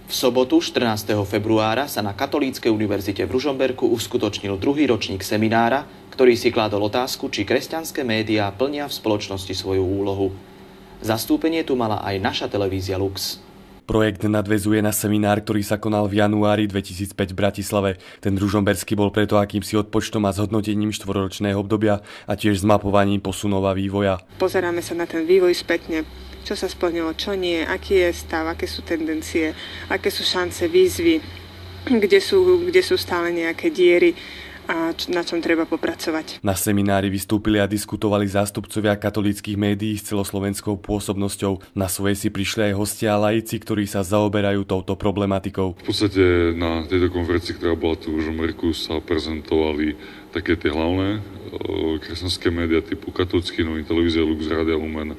V sobotu 14. februára sa na Katolíckej univerzite v Ružomberku uskutočnil druhý ročník seminára, ktorý si kládol otázku, či kresťanské médiá plnia v spoločnosti svoju úlohu. Zastúpenie tu mala aj naša televízia Lux. Projekt nadväzuje na seminár, ktorý sa konal v januári 2005 v Bratislave. Ten ružomberský bol preto akýmsi odpočtom a zhodnotením štvoročného obdobia a tiež zmapovaním posunov a vývoja. Pozeráme sa na ten vývoj spätne, čo sa splnilo, čo nie, aký je stav, aké sú tendencie, aké sú šance, výzvy, kde sú stále nejaké diery a na čom treba popracovať. Na seminári vystúpili a diskutovali zástupcovia katolíckych médií s celoslovenskou pôsobnosťou. Na svoje si prišli aj hostia a laici, ktorí sa zaoberajú touto problematikou. V podstate na tejto konferencii, ktorá bola tu v Ružomberku, sa prezentovali také tie hlavné kresťanské médiá typu Katolícky noviny, televízia Lux, Rádia Lumen,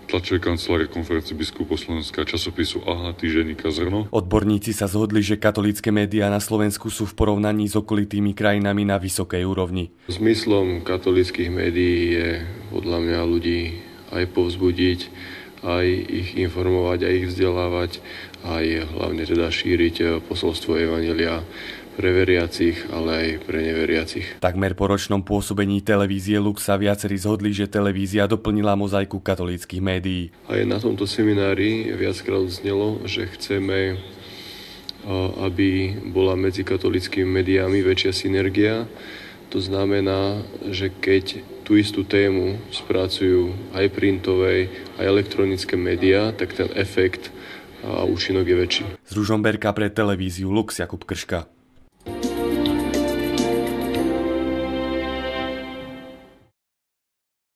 tlačové kancelárie Konferencie biskupov Slovenska, časopisu AHA, týždenníka Zrno. Odborníci sa zhodli, že katolícke médiá na Slovensku sú v porovnaní s okolitými krajinami na vysokej úrovni. Zmyslom katolíckych médií je podľa mňa ľudí aj povzbudiť, aj ich informovať, aj ich vzdelávať, aj hlavne teda šíriť posolstvo evanjelia pre veriacich, ale aj pre neveriacich. Takmer po ročnom pôsobení televízie Lux sa viacerí zhodli, že televízia doplnila mozaiku katolíckych médií. Aj na tomto seminári viackrát znelo, že chceme, aby bola medzi katolíckymi médiami väčšia synergia. To znamená, že keď tú istú tému spracujú aj printové, aj elektronické médiá, tak ten efekt a účinok je väčší. Z Ružomberka pre televíziu Lux Jakub Krška.